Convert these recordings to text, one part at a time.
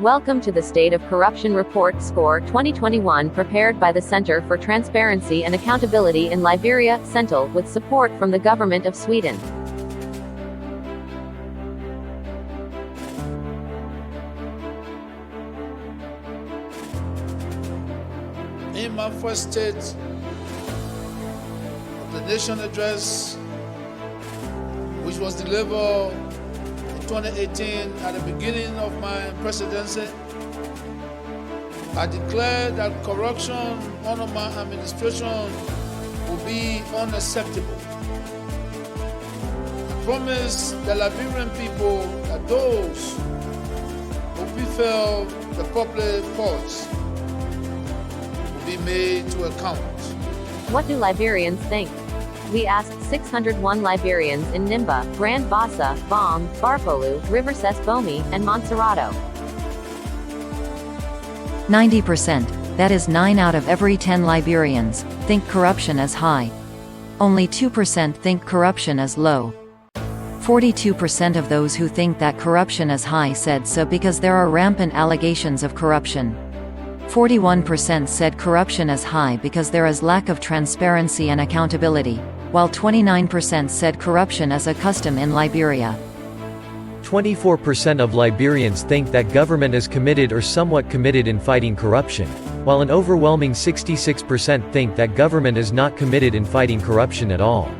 Welcome to the State of Corruption Report Score 2021 prepared by the Center for Transparency and Accountability in Liberia, CENTAL, with support from the Government of Sweden. In my first State of the Nation address, which was delivered in 2018 at the beginning of my presidency, I declared that corruption under my administration will be unacceptable. I promised the Liberian people that those who prefer the public courts will be made to account. What do Liberians think? We asked 601 Liberians in Nimba, Grand Bassa, Bom, Barpolu, Riverses Bomi, and Montserrato. 90%, that is 9 out of every 10 Liberians, think corruption is high. Only 2% think corruption is low. 42% of those who think that corruption is high said so because there are rampant allegations of corruption. 41% said corruption is high because there is lack of transparency and accountability, while 29% said corruption is a custom in Liberia. 24% of Liberians think that government is committed or somewhat committed in fighting corruption, while an overwhelming 66% think that government is not committed in fighting corruption at all.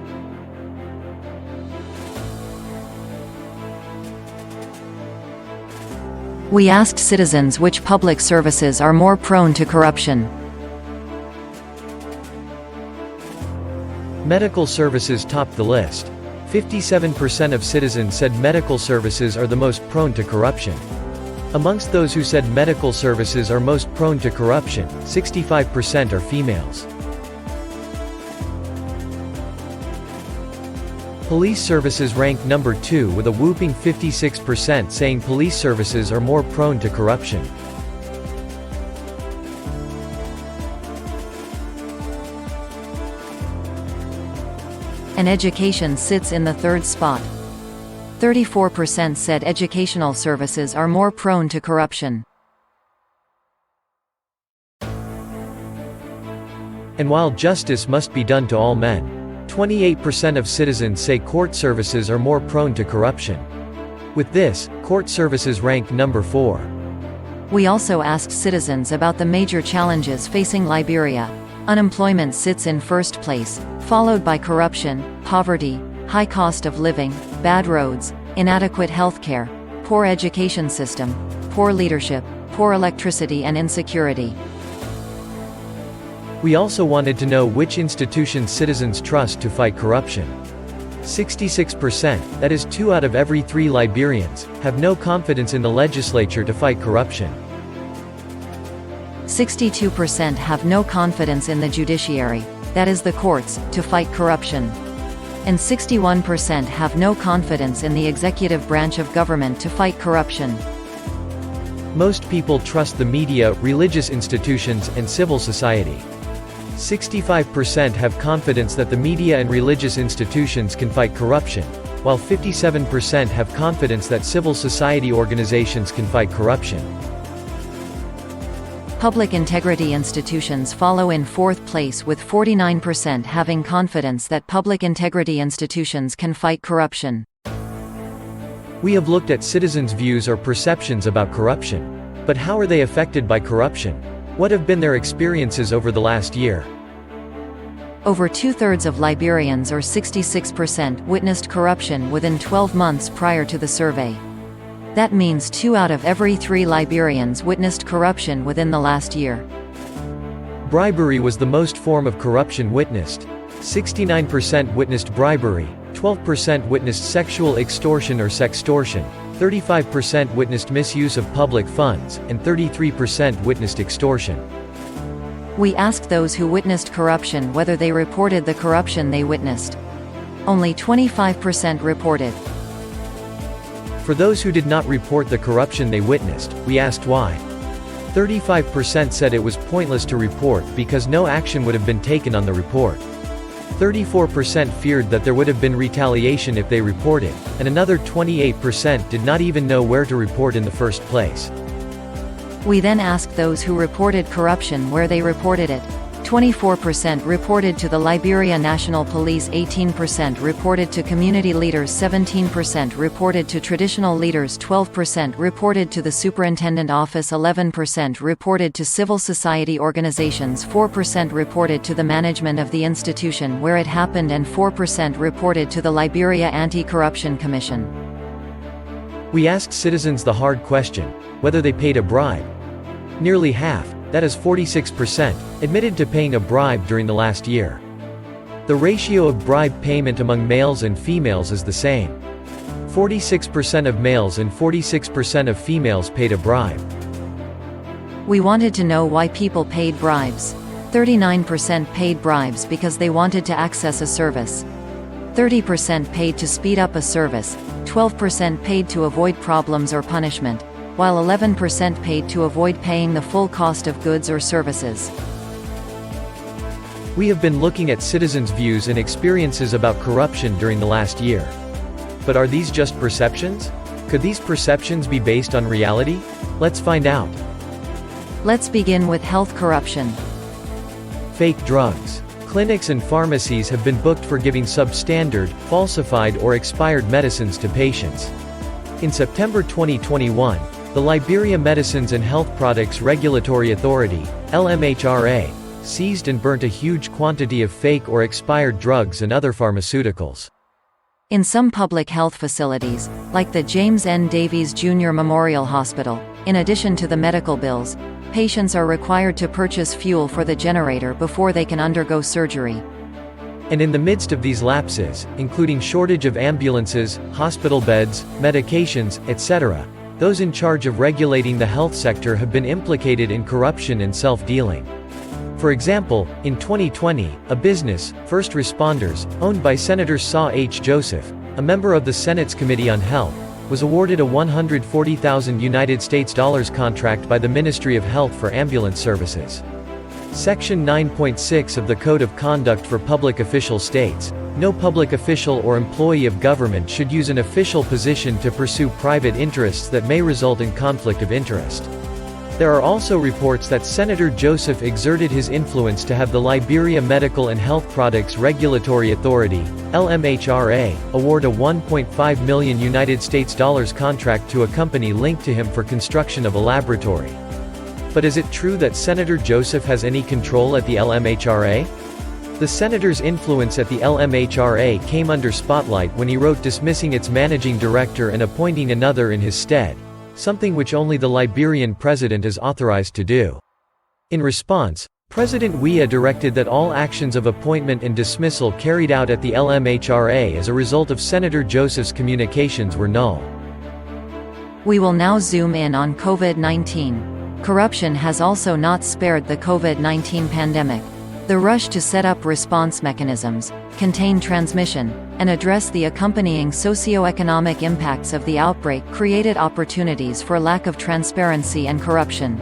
We asked citizens which public services are more prone to corruption. Medical services topped the list. 57% of citizens said medical services are the most prone to corruption. Amongst those who said medical services are most prone to corruption, 65% are females. Police services ranked number 2 with a whopping 56% saying police services are more prone to corruption. And education sits in the third spot. 34% said educational services are more prone to corruption. And while justice must be done to all men, 28% of citizens say court services are more prone to corruption. With this, court services ranked number 4. We also asked citizens about the major challenges facing Liberia. Unemployment sits in first place, followed by corruption, poverty, high cost of living, bad roads, inadequate healthcare, poor education system, poor leadership, poor electricity and insecurity. We also wanted to know which institutions citizens trust to fight corruption. 66%, that is 2 out of every 3 Liberians, have no confidence in the legislature to fight corruption. 62% have no confidence in the judiciary, that is the courts, to fight corruption. And 61% have no confidence in the executive branch of government to fight corruption. Most people trust the media, religious institutions, and civil society. 65% have confidence that the media and religious institutions can fight corruption, while 57% have confidence that civil society organizations can fight corruption. Public integrity institutions follow in fourth place with 49% having confidence that public integrity institutions can fight corruption. We have looked at citizens' views or perceptions about corruption. But how are they affected by corruption? What have been their experiences over the last year? Over 2/3 of Liberians, or 66%, witnessed corruption within 12 months prior to the survey. That means 2 out of every 3 Liberians witnessed corruption within the last year. Bribery was the most form of corruption witnessed. 69% witnessed bribery, 12% witnessed sexual extortion or sextortion, 35% witnessed misuse of public funds, and 33% witnessed extortion. We asked those who witnessed corruption whether they reported the corruption they witnessed. Only 25% reported. For those who did not report the corruption they witnessed, we asked why. 35% said it was pointless to report because no action would have been taken on the report. 34% feared that there would have been retaliation if they reported, and another 28% did not even know where to report in the first place. We then asked those who reported corruption where they reported it. 24% reported to the Liberia National Police, 18% reported to community leaders, 17% reported to traditional leaders, 12% reported to the Superintendent Office, 11% reported to civil society organizations, 4% reported to the management of the institution where it happened, and 4% reported to the Liberia Anti-Corruption Commission. We asked citizens the hard question, whether they paid a bribe. Nearly half, that is 46%, admitted to paying a bribe during the last year. The ratio of bribe payment among males and females is the same. 46% of males and 46% of females paid a bribe. We wanted to know why people paid bribes. 39% paid bribes because they wanted to access a service. 30% paid to speed up a service, 12% paid to avoid problems or punishment, while 11% paid to avoid paying the full cost of goods or services. We have been looking at citizens' views and experiences about corruption during the last year. But are these just perceptions? Could these perceptions be based on reality? Let's find out. Let's begin with health corruption. Fake drugs. Clinics and pharmacies have been booked for giving substandard, falsified or expired medicines to patients. In September 2021, the Liberia Medicines and Health Products Regulatory Authority, LMHRA, seized and burnt a huge quantity of fake or expired drugs and other pharmaceuticals. In some public health facilities, like the James N. Davies Jr. Memorial Hospital, in addition to the medical bills, patients are required to purchase fuel for the generator before they can undergo surgery. And in the midst of these lapses, including shortage of ambulances, hospital beds, medications, etc., those in charge of regulating the health sector have been implicated in corruption and self-dealing. For example, in 2020, a business, First Responders, owned by Senator Saw H. Joseph, a member of the Senate's Committee on Health, was awarded a $140,000 contract by the Ministry of Health for ambulance services. Section 9.6 of the Code of Conduct for Public Officials states, "No public official or employee of government should use an official position to pursue private interests that may result in conflict of interest." There are also reports that Senator Joseph exerted his influence to have the Liberia Medical and Health Products Regulatory Authority, LMHRA, award a $1.5 million contract to a company linked to him for construction of a laboratory. But is it true that Senator Joseph has any control at the LMHRA? The senator's influence at the LMHRA came under spotlight when he wrote dismissing its managing director and appointing another in his stead, something which only the Liberian president is authorized to do. In response, President Weah directed that all actions of appointment and dismissal carried out at the LMHRA as a result of Senator Joseph's communications were null. We will now zoom in on COVID-19. Corruption has also not spared the COVID-19 pandemic. The rush to set up response mechanisms, contain transmission, and address the accompanying socio-economic impacts of the outbreak created opportunities for lack of transparency and corruption.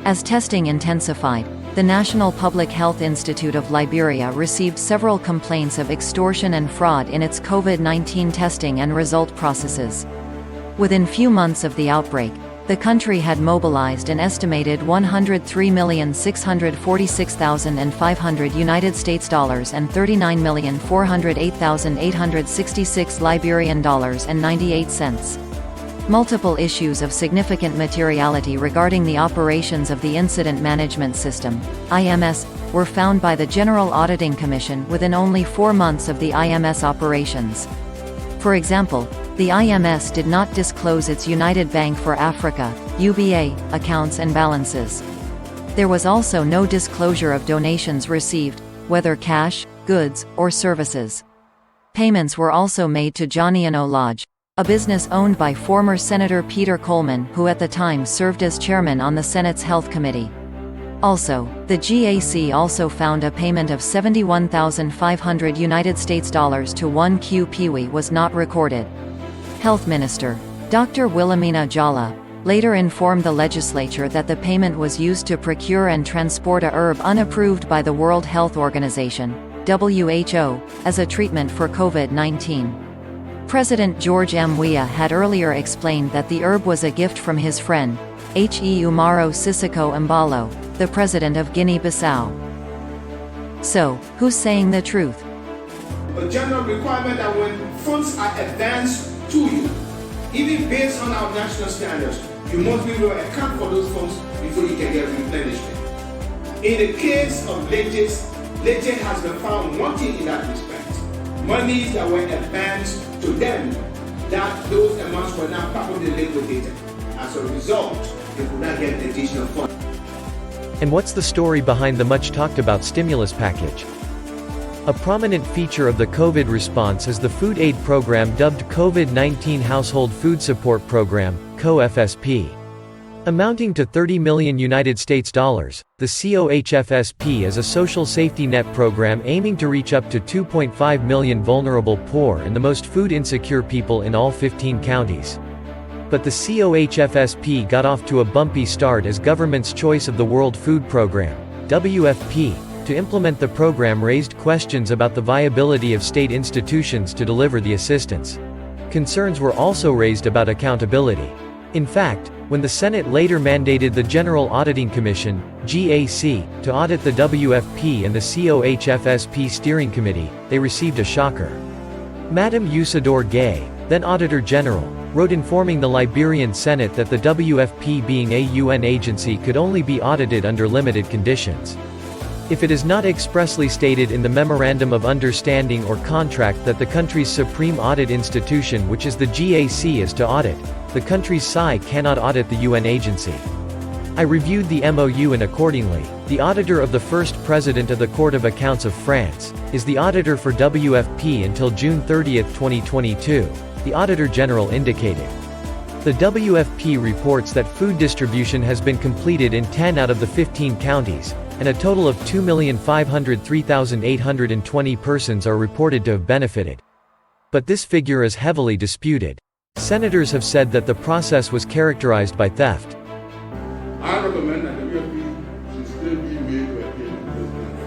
As testing intensified, the National Public Health Institute of Liberia received several complaints of extortion and fraud in its COVID-19 testing and result processes. Within few months of the outbreak, the country had mobilized an estimated $103,646,500 and $39,408,866 Liberian dollars and 98 cents. Multiple issues of significant materiality regarding the operations of the Incident Management System, IMS, were found by the General Auditing Commission within only 4 months of the IMS operations. For example, the IMS did not disclose its United Bank for Africa, UBA, accounts and balances. There was also no disclosure of donations received, whether cash, goods, or services. Payments were also made to Johnny&O Lodge, a business owned by former Senator Peter Coleman, who at the time served as chairman on the Senate's Health Committee. Also, the GAC also found a payment of $71,500 to 1Q Peewee was not recorded. Health Minister, Dr. Wilhelmina Jala, later informed the legislature that the payment was used to procure and transport a herb unapproved by the World Health Organization, WHO, as a treatment for COVID-19. President George M. Weah had earlier explained that the herb was a gift from his friend, He Umaro Sissoco Embalo, the president of Guinea-Bissau. So, who's saying the truth? A general requirement that when funds are advanced to you, even based on our national standards, you must be able to account for those funds before you can get replenishment. In the case of Lete has been found wanting in that respect. Monies that were advanced to them, that those amounts were not properly liquidated. As a result, they could not get additional funds. And what's the story behind the much talked about stimulus package? A prominent feature of the COVID response is the food aid program dubbed COVID-19 Household Food Support Program, (COFSP). Amounting to $30 million, the COHFSP is a social safety net program aiming to reach up to 2.5 million vulnerable poor and the most food insecure people in all 15 counties. But the COHFSP got off to a bumpy start as government's choice of the World Food Programme, WFP, to implement the program raised questions about the viability of state institutions to deliver the assistance. Concerns were also raised about accountability. In fact, when the Senate later mandated the General Auditing Commission, GAC, to audit the WFP and the COHFSP Steering Committee, they received a shocker. Madam Usador Gay, then Auditor General, wrote informing the Liberian Senate that the WFP, being a UN agency, could only be audited under limited conditions. If it is not expressly stated in the Memorandum of Understanding or contract that the country's supreme audit institution, which is the GAC, is to audit, the country's SAI cannot audit the UN agency. I reviewed the MOU and accordingly, the auditor of the first president of the Court of Accounts of France, is the auditor for WFP until June 30, 2022, the Auditor General indicated. The WFP reports that food distribution has been completed in 10 out of the 15 counties, and a total of 2,503,820 persons are reported to have benefited. But this figure is heavily disputed. Senators have said that the process was characterized by theft. I recommend that the WFP should still be made to appear in the president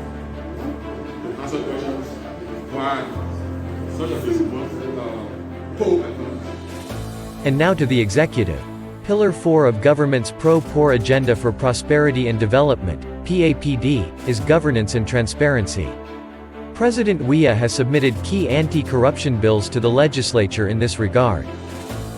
to answer questions why such a visible poll. And now to the executive. Pillar 4 of government's pro-poor agenda for prosperity and development, PAPD, is governance and transparency. President Weah has submitted key anti-corruption bills to the legislature in this regard.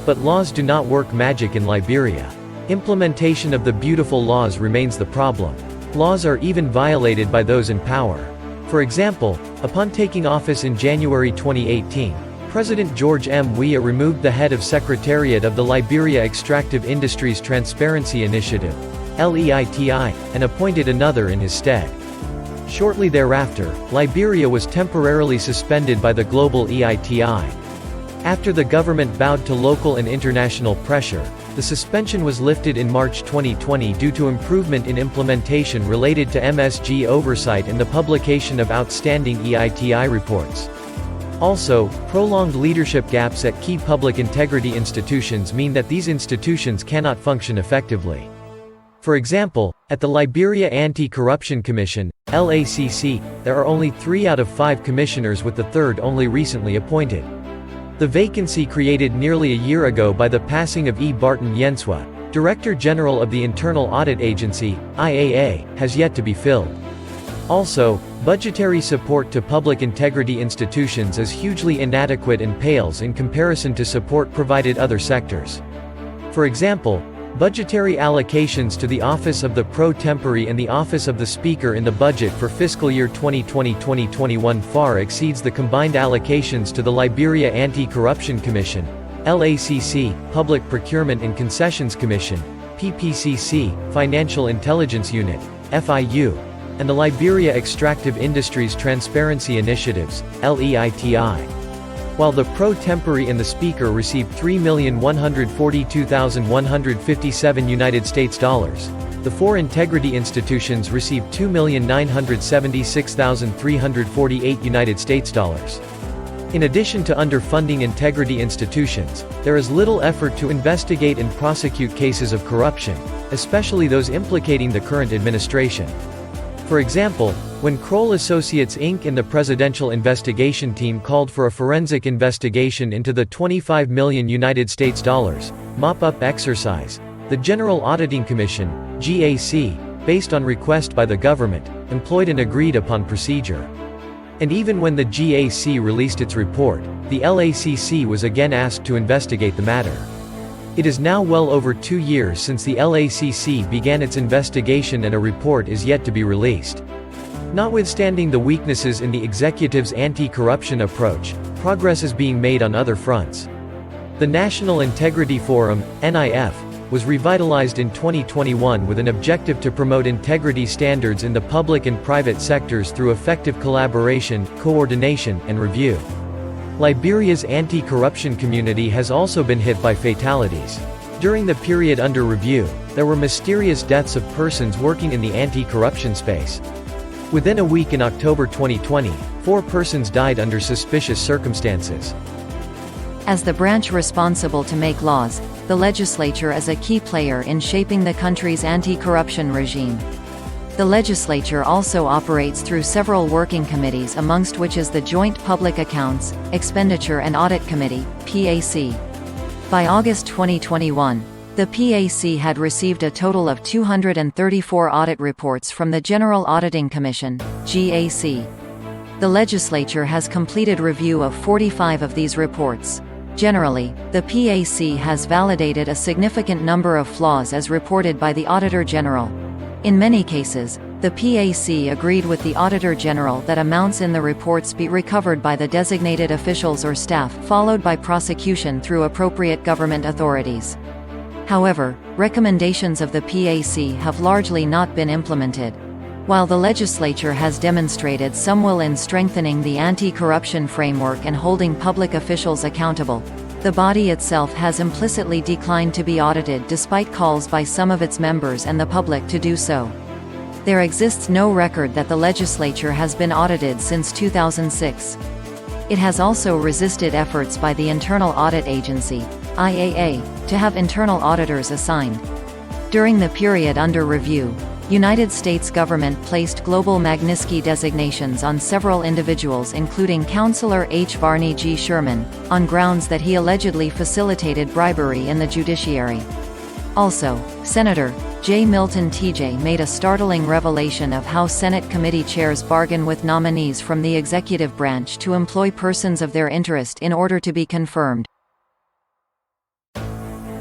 But laws do not work magic in Liberia. Implementation of the beautiful laws remains the problem. Laws are even violated by those in power. For example, upon taking office in January 2018, President George M. Weah removed the head of Secretariat of the Liberia Extractive Industries Transparency Initiative, LEITI, and appointed another in his stead. Shortly thereafter, Liberia was temporarily suspended by the global EITI. After the government bowed to local and international pressure, the suspension was lifted in March 2020 due to improvement in implementation related to MSG oversight and the publication of outstanding EITI reports. Also, prolonged leadership gaps at key public integrity institutions mean that these institutions cannot function effectively. For example, at the Liberia Anti-Corruption Commission, LACC, there are only 3 out of 5 commissioners, with the third only recently appointed. The vacancy created nearly a year ago by the passing of E. Barton Yenswa, Director General of the Internal Audit Agency, IAA, has yet to be filled. Also, budgetary support to public integrity institutions is hugely inadequate and pales in comparison to support provided other sectors. For example, budgetary allocations to the Office of the Pro Tempore and the Office of the Speaker in the budget for fiscal year 2020-2021 far exceeds the combined allocations to the Liberia Anti-Corruption Commission, LACC, Public Procurement and Concessions Commission, PPCC, Financial Intelligence Unit, FIU, and the Liberia Extractive Industries Transparency Initiatives, LEITI. While the pro tempore and the speaker received $3,142,157 the 4 integrity institutions received $2,976,348. In addition to underfunding integrity institutions, there is little effort to investigate and prosecute cases of corruption, especially those implicating the current administration. For example, when Kroll Associates Inc. and the Presidential Investigation Team called for a forensic investigation into the $25 million mop-up exercise, The General Auditing Commission, GAC, based on request by the government, employed an agreed-upon procedure. And even when the GAC released its report, the LACC was again asked to investigate the matter. It is now well over 2 years since the LACC began its investigation and a report is yet to be released. Notwithstanding the weaknesses in the executive's anti-corruption approach, progress is being made on other fronts. The National Integrity Forum, NIF, was revitalized in 2021 with an objective to promote integrity standards in the public and private sectors through effective collaboration, coordination, and review. Liberia's anti-corruption community has also been hit by fatalities. During the period under review, there were mysterious deaths of persons working in the anti-corruption space. Within a week in October 2020, 4 persons died under suspicious circumstances. As the branch responsible to make laws, the legislature is a key player in shaping the country's anti-corruption regime. The legislature also operates through several working committees, amongst which is the Joint Public Accounts, Expenditure and Audit Committee, PAC. By August 2021, the PAC had received a total of 234 audit reports from the General Auditing Commission, GAC. The legislature has completed review of 45 of these reports. Generally, the PAC has validated a significant number of flaws as reported by the Auditor General. In many cases, the PAC agreed with the Auditor General that amounts in the reports be recovered by the designated officials or staff, followed by prosecution through appropriate government authorities. However, recommendations of the PAC have largely not been implemented. While the legislature has demonstrated some will in strengthening the anti-corruption framework and holding public officials accountable, the body itself has implicitly declined to be audited despite calls by some of its members and the public to do so. There exists no record that the legislature has been audited since 2006. It has also resisted efforts by the Internal Audit Agency, IAA, to have internal auditors assigned. During the period under review, United States government placed global Magnitsky designations on several individuals, including Counselor H. Barney G. Sherman, on grounds that he allegedly facilitated bribery in the judiciary. Also, Senator J. Milton T.J. made a startling revelation of how Senate committee chairs bargain with nominees from the executive branch to employ persons of their interest in order to be confirmed.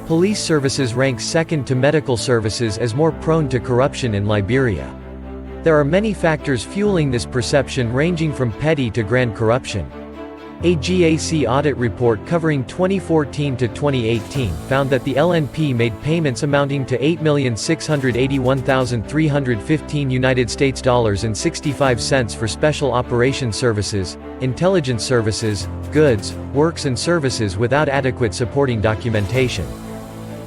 Police services rank second to medical services as more prone to corruption in Liberia. There are many factors fueling this perception, ranging from petty to grand corruption. A GAC audit report covering 2014 to 2018 found that the LNP made payments amounting to $8,681,315 for special operations services, intelligence services, goods, works and services without adequate supporting documentation.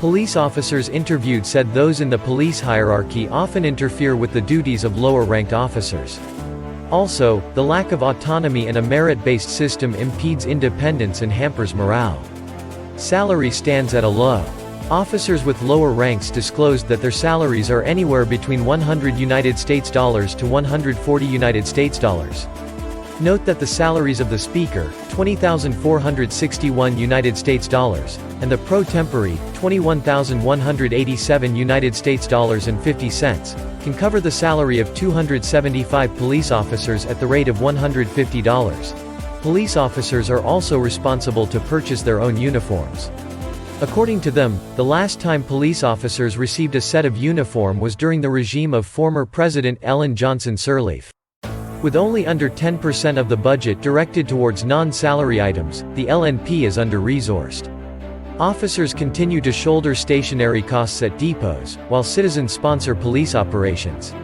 Police officers interviewed said those in the police hierarchy often interfere with the duties of lower-ranked officers. Also, the lack of autonomy and a merit-based system impedes independence and hampers morale. Salary stands at a low. Officers with lower ranks disclosed that their salaries are anywhere between $100 to $140. Note that the salaries of the Speaker, $20,461, and the Pro Tempore, $21,187.50, can cover the salary of 275 police officers at the rate of $150. Police officers are also responsible to purchase their own uniforms. According to them, the last time police officers received a set of uniform was during the regime of former President Ellen Johnson Sirleaf. With only under 10% of the budget directed towards non-salary items, the LNP is under-resourced. Officers continue to shoulder stationary costs at depots, while citizens sponsor police operations.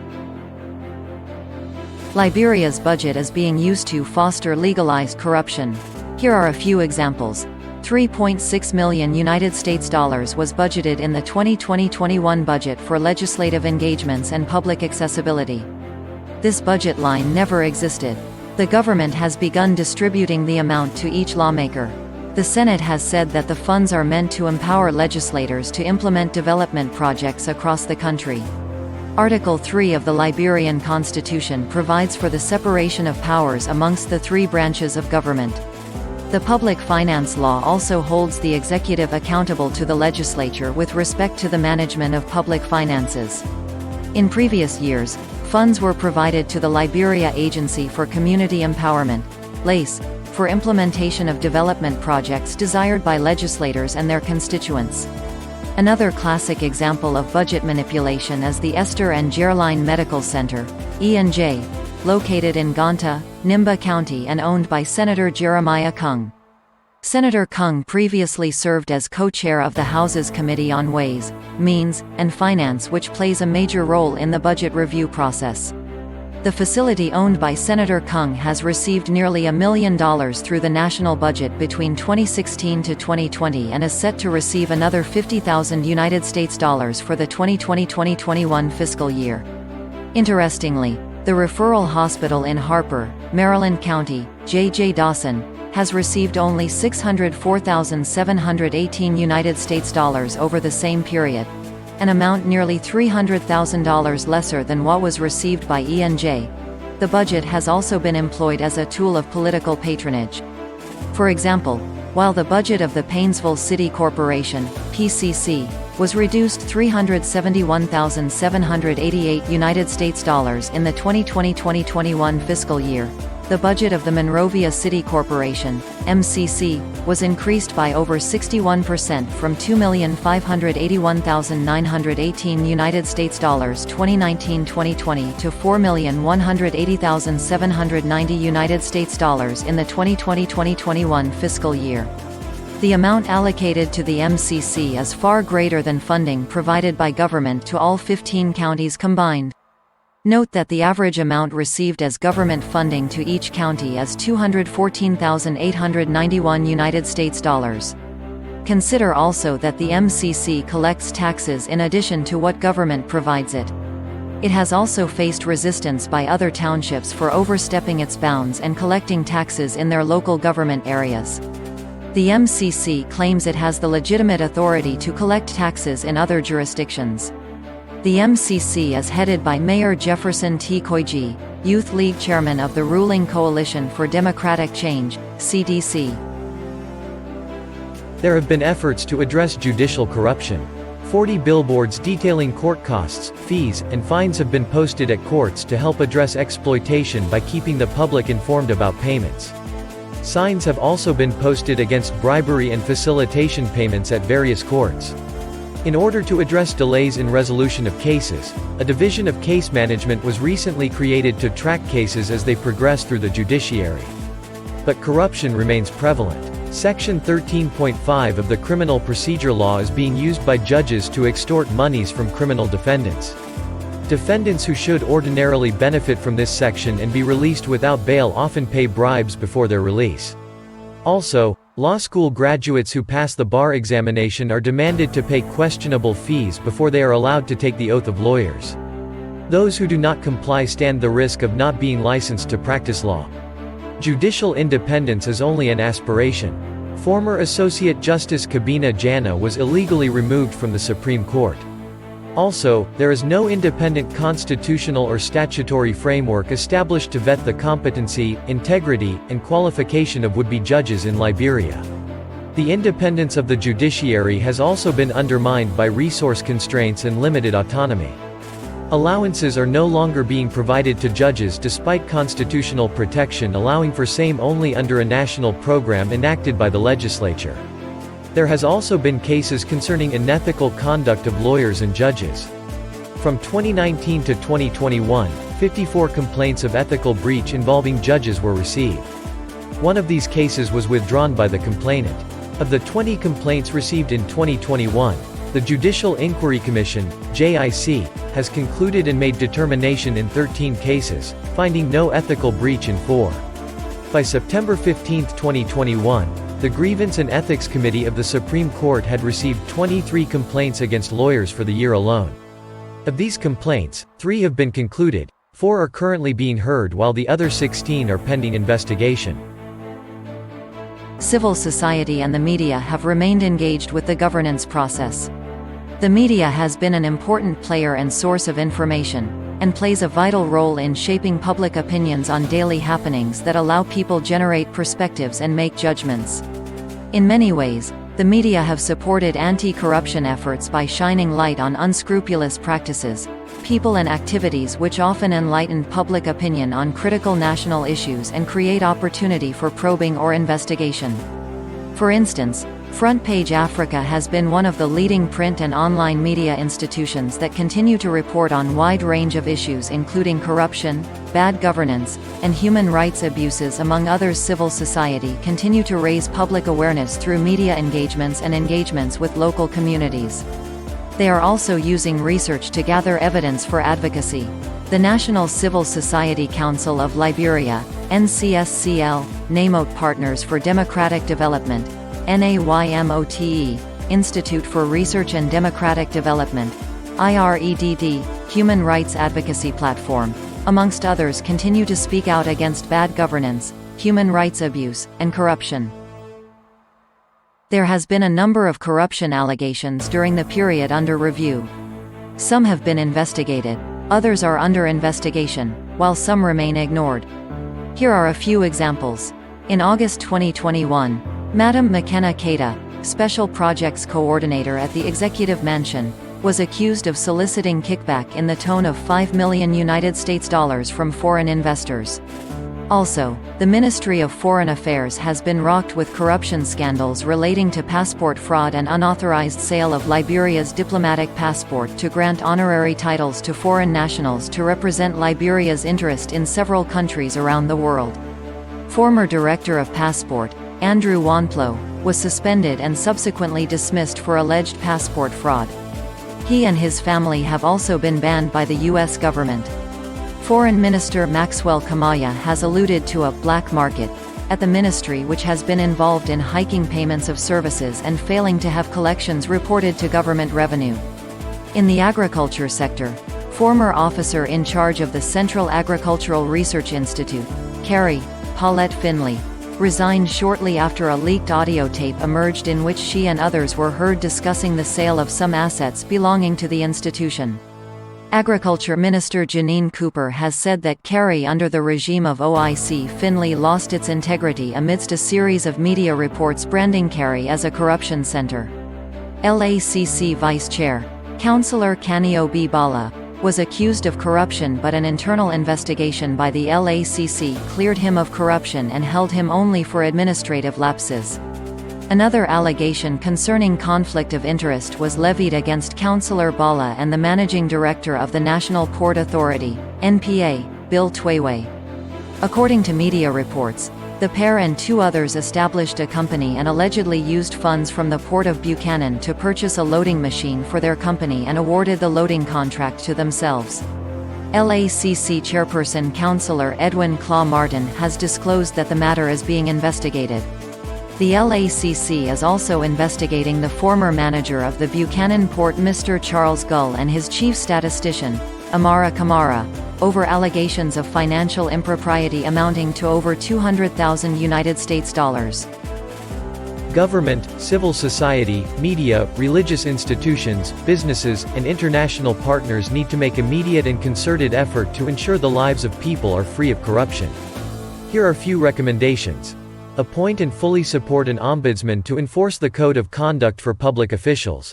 Liberia's budget is being used to foster legalized corruption. Here are a few examples. $3.6 million was budgeted in the 2020-21 budget for legislative engagements and public accessibility. This budget line never existed. The government has begun distributing the amount to each lawmaker. The Senate has said that the funds are meant to empower legislators to implement development projects across the country. Article 3 of the Liberian Constitution provides for the separation of powers amongst the 3 branches of government. The public finance law also holds the executive accountable to the legislature with respect to the management of public finances. In previous years, funds were provided to the Liberia Agency for Community Empowerment, LACE, for implementation of development projects desired by legislators and their constituents. Another classic example of budget manipulation is the Esther and Geraldine Medical Center, E&J, located in Ganta, Nimba County and owned by Senator Jeremiah Kung. Senator Kung previously served as co-chair of the House's Committee on Ways, Means, and Finance, which plays a major role in the budget review process. The facility owned by Senator Kung has received nearly $1 million through the national budget between 2016 to 2020 and is set to receive another $50,000 for the 2020-2021 fiscal year. Interestingly, the referral hospital in Harper, Maryland County, J.J. Dawson, has received only $604,718 over the same period, an amount nearly $300,000 lesser than what was received by E&J. The budget has also been employed as a tool of political patronage. For example, while the budget of the Painesville City Corporation, PCC, was reduced $371,788 in the 2020-2021 fiscal year, the budget of the Monrovia City Corporation, MCC, was increased by over 61% from $2,581,918 2019-2020 to $4,180,790 in the 2020-2021 fiscal year. The amount allocated to the MCC is far greater than funding provided by government to all 15 counties combined. Note that the average amount received as government funding to each county is $214,891. Consider also that the MCC collects taxes in addition to what government provides it. It has also faced resistance by other townships for overstepping its bounds and collecting taxes in their local government areas. The MCC claims it has the legitimate authority to collect taxes in other jurisdictions. The MCC is headed by Mayor Jefferson T. Koigi, Youth League Chairman of the ruling Coalition for Democratic Change, CDC. There have been efforts to address judicial corruption. 40 billboards detailing court costs, fees, and fines have been posted at courts to help address exploitation by keeping the public informed about payments. Signs have also been posted against bribery and facilitation payments at various courts. In order to address delays in resolution of cases, a division of case management was recently created to track cases as they progress through the judiciary. But corruption remains prevalent. Section 13.5 of the Criminal Procedure Law is being used by judges to extort monies from criminal defendants. Defendants who should ordinarily benefit from this section and be released without bail often pay bribes before their release. Also, law school graduates who pass the bar examination are demanded to pay questionable fees before they are allowed to take the oath of lawyers. Those who do not comply stand the risk of not being licensed to practice law. Judicial independence is only an aspiration. Former Associate Justice Kabina Jana was illegally removed from the Supreme Court. Also, there is no independent constitutional or statutory framework established to vet the competency, integrity, and qualification of would-be judges in Liberia. The independence of the judiciary has also been undermined by resource constraints and limited autonomy. Allowances are no longer being provided to judges despite constitutional protection allowing for same only under a national program enacted by the legislature. There has also been cases concerning unethical conduct of lawyers and judges. From 2019 to 2021, 54 complaints of ethical breach involving judges were received. One of these cases was withdrawn by the complainant. Of the 20 complaints received in 2021, the Judicial Inquiry Commission, JIC, has concluded and made determination in 13 cases, finding no ethical breach in 4. By September 15, 2021, the Grievance and Ethics Committee of the Supreme Court had received 23 complaints against lawyers for the year alone. Of these complaints, 3 have been concluded, 4 are currently being heard while the other 16 are pending investigation. Civil society and the media have remained engaged with the governance process. The media has been an important player and source of information, and plays a vital role in shaping public opinions on daily happenings that allow people generate perspectives and make judgments. In many ways, the media have supported anti-corruption efforts by shining light on unscrupulous practices, people and activities which often enlighten public opinion on critical national issues and create opportunity for probing or investigation. For instance, Front Page Africa has been one of the leading print and online media institutions that continue to report on wide range of issues including corruption, bad governance, and human rights abuses among others. Civil society continue to raise public awareness through media engagements and engagements with local communities. They are also using research to gather evidence for advocacy. The National Civil Society Council of Liberia, NCSCL, NAMOTE Partners for Democratic Development, NAYMOTE, Institute for Research and Democratic Development, IREDD, Human Rights Advocacy Platform, amongst others continue to speak out against bad governance, human rights abuse, and corruption. There has been a number of corruption allegations during the period under review. Some have been investigated, others are under investigation, while some remain ignored. Here are a few examples. In August 2021, Madam McKenna Keita, Special Projects Coordinator at the Executive Mansion, was accused of soliciting kickback in the tone of $5 million from foreign investors. Also, the Ministry of Foreign Affairs has been rocked with corruption scandals relating to passport fraud and unauthorized sale of Liberia's diplomatic passport to grant honorary titles to foreign nationals to represent Liberia's interest in several countries around the world. Former Director of Passport, Andrew Wanplo, was suspended and subsequently dismissed for alleged passport fraud. He and his family have also been banned by the U.S. government. Foreign Minister Maxwell Kamaya has alluded to a «black market» at the ministry which has been involved in hiking payments of services and failing to have collections reported to government revenue. In the agriculture sector, former officer in charge of the Central Agricultural Research Institute, Carrie Paulette Finley, resigned shortly after a leaked audio tape emerged in which she and others were heard discussing the sale of some assets belonging to the institution. Agriculture Minister Janine Cooper has said that Carrie under the regime of OIC Finley lost its integrity amidst a series of media reports branding Carrie as a corruption center. LACC Vice Chair, Councillor Kaniobi Bala, was accused of corruption, but an internal investigation by the LACC cleared him of corruption and held him only for administrative lapses. Another allegation concerning conflict of interest was levied against Councillor Bala and the Managing Director of the National Port Authority, NPA, Bill Twaywe. According to media reports, the pair and two others established a company and allegedly used funds from the Port of Buchanan to purchase a loading machine for their company and awarded the loading contract to themselves. LACC chairperson Councillor Edwin Claw Martin has disclosed that the matter is being investigated. The LACC is also investigating the former manager of the Buchanan Port Mr. Charles Gull and his chief statistician, Amara Kamara, over allegations of financial impropriety amounting to over $200,000 US. Government, civil society, media, religious institutions, businesses, and international partners need to make immediate and concerted effort to ensure the lives of people are free of corruption. Here are a few recommendations. Appoint and fully support an ombudsman to enforce the code of conduct for public officials.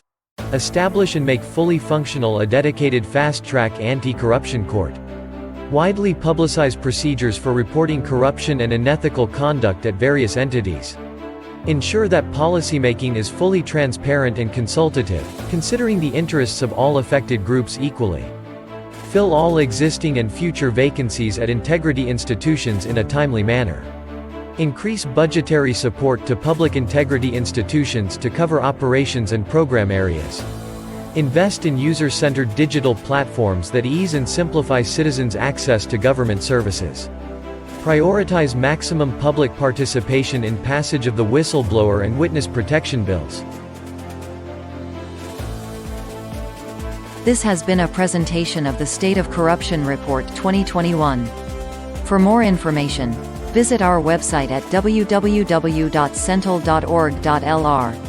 Establish and make fully functional a dedicated fast-track anti-corruption court. Widely publicize procedures for reporting corruption and unethical conduct at various entities. Ensure that policymaking is fully transparent and consultative, considering the interests of all affected groups equally. Fill all existing and future vacancies at integrity institutions in a timely manner. Increase budgetary support to public integrity institutions to cover operations and program areas. Invest in user-centered digital platforms that ease and simplify citizens' access to government services. Prioritize maximum public participation in passage of the whistleblower and witness protection bills. This has been a presentation of the State of Corruption Report 2021. For more information, visit our website at www.cental.org.lr.